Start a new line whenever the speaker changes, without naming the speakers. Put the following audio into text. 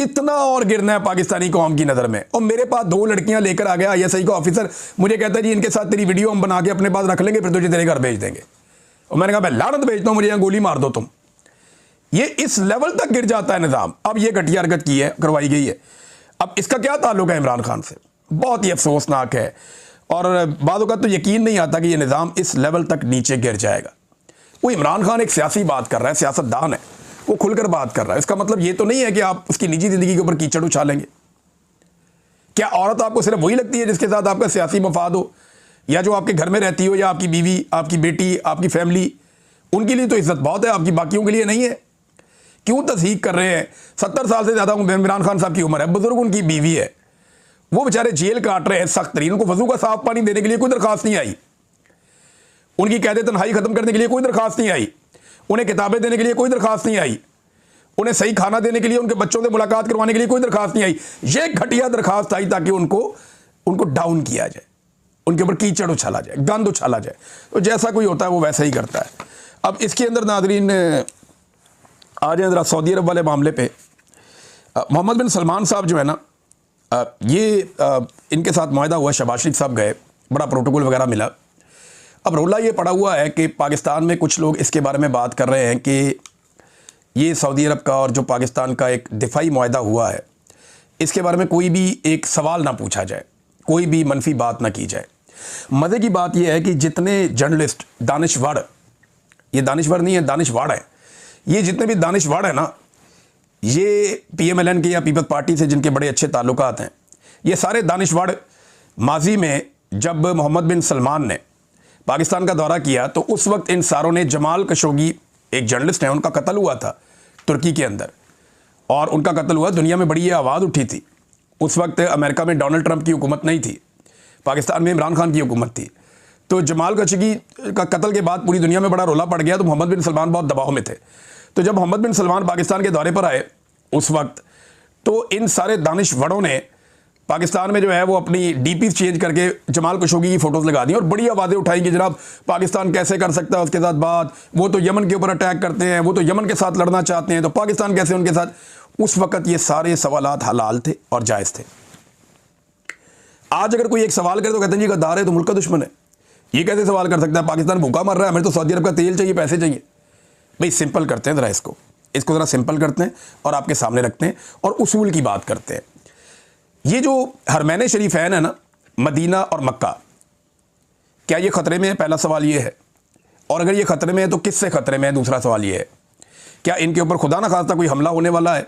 कितना और गिरना है पाकिस्तानी कौम की नज़र में। और मेरे पास 2 लड़कियां लेकर आ गया ISI का ऑफिसर, मुझे कहता है जी इनके साथ तेरी वीडियो हम बना के अपने पास रख लेंगे, फिर तुझे तेरे घर भेज देंगे। और मैंने कहा मैं लानत भेजता हूं, मुझे यहाँ गोली मार दो तुम। ये इस लेवल तक गिर जाता है निज़ाम। अब ये घटिया हरकत की है, करवाई गई है। अब इसका क्या ताल्लुक है इमरान खान से? बहुत ही अफसोसनाक है। और बाद वक़्त तो यकीन नहीं आता कि ये निज़ाम इस लेवल तक नीचे गिर जाएगा। वो इमरान खान एक सियासी बात कर रहा है, सियासतदान है, वो खुलकर बात कर रहा है। इसका मतलब ये तो नहीं है कि आप उसकी निजी ज़िंदगी के ऊपर कीचड़ उछालेंगे। क्या औरत आपको सिर्फ वही लगती है जिसके साथ आपका सियासी मफाद हो, या जो आपके घर में रहती हो, या आपकी बीवी, आपकी बेटी, आपकी फैमिली? उनके लिए तो इज्जत बहुत है, आपकी बाकियों के लिए नहीं है। क्यों तस्दीक कर रहे हैं? 70 साल से ज़्यादा इमरान खान साहब की उम्र है, बुजुर्ग उनकी बीवी है, वो बेचारे जेल काट रहे हैं सख्त तरीन। उनको वजू का साफ पानी देने के लिए कोई दरखास्त नहीं आई, उनकी कैद तन्हाई खत्म करने के लिए कोई दरखास्त नहीं आई, उन्हें किताबें देने के लिए कोई दरखास्त नहीं आई, उन्हें सही खाना देने के लिए, उनके बच्चों से मुलाकात करवाने के लिए कोई दरखास्त नहीं आई। ये घटिया दरखास्त आई ताकि उनको डाउन किया जाए, उनके ऊपर कीचड़ उछाला जाए, गंद उछाला जाए। तो जैसा कोई होता है वो वैसा ही करता है। अब इसके अंदर नाज़रीन आ जाए ज़रा सऊदी अरब वाले मामले पे। मोहम्मद बिन सलमान साहब जो है ना, इनके साथ मुआहदा हुआ, शहबाज शरीफ साहब गए, बड़ा प्रोटोकॉल वगैरह मिला। अब रोला ये पड़ा हुआ है कि पाकिस्तान में कुछ लोग इसके बारे में बात कर रहे हैं कि ये सऊदी अरब का और जो पाकिस्तान का एक दिफाई मुआहदा हुआ है, इसके बारे में कोई भी एक सवाल ना पूछा जाए, कोई भी मनफी बात ना की जाए। मज़े की बात यह है कि जितने जर्नलिस्ट, दानिशवर, ये दानिशवर नहीं है, दानिशवाड़ है, ये जितने भी दानिशवाड़ है ना, ये PMLN के या पीपल्स पार्टी से जिनके बड़े अच्छे ताल्लुकात हैं, ये सारे दानिशवाड़ माजी में जब मोहम्मद बिन सलमान ने पाकिस्तान का दौरा किया तो उस वक्त इन सारों ने, जमाल खशोगी एक जर्नलिस्ट हैं, उनका कत्ल हुआ था तुर्की के अंदर, और उनका कत्ल हुआ, दुनिया में बड़ी ये आवाज़ उठी थी। उस वक्त अमेरिका में डोनाल्ड ट्रंप की हुकूमत नहीं थी, पाकिस्तान में इमरान खान की हुकूमत थी। तो जमाल खशोगी का कत्ल के बाद पूरी दुनिया में बड़ा रोला पड़ गया, तो मोहम्मद बिन सलमान बहुत दबाव में थे। तो जब मोहम्मद बिन सलमान पाकिस्तान के दौरे पर आए उस वक्त, तो इन सारे दानिशवरों ने पाकिस्तान में जो है वो अपनी DP चेंज करके जमाल खशोगी की फ़ोटोज़ लगा दी और बड़ी आवाज़ें उठाई कि जनाब पाकिस्तान कैसे कर सकता है उसके साथ बात, वो तो यमन के ऊपर अटैक करते हैं, वो तो यमन के साथ लड़ना चाहते हैं, तो पाकिस्तान कैसे उनके साथ। उस वक्त ये सारे सवालात हलाल थे और जायज़ थे। आज अगर कोई एक सवाल करे तो कहते हैं जी गद्दार है, तो मुल्क का दुश्मन है, ये कैसे सवाल कर सकता है, पाकिस्तान भूखा मर रहा है, हमें तो सऊदी अरब का तेल चाहिए, पैसे चाहिए। भाई सिंपल करते हैं ज़रा, इसको ज़रा सिंपल करते हैं और आपके सामने रखते हैं और उसूल की बात करते हैं। ये जो हरमैन शरीफैन है ना, मदीना और मक्का, क्या ये ख़तरे में है? पहला सवाल ये है। और अगर ये ख़तरे में है तो किससे ख़तरे में है? दूसरा सवाल ये है, क्या इनके ऊपर खुदा न खास्ता कोई हमला होने वाला है?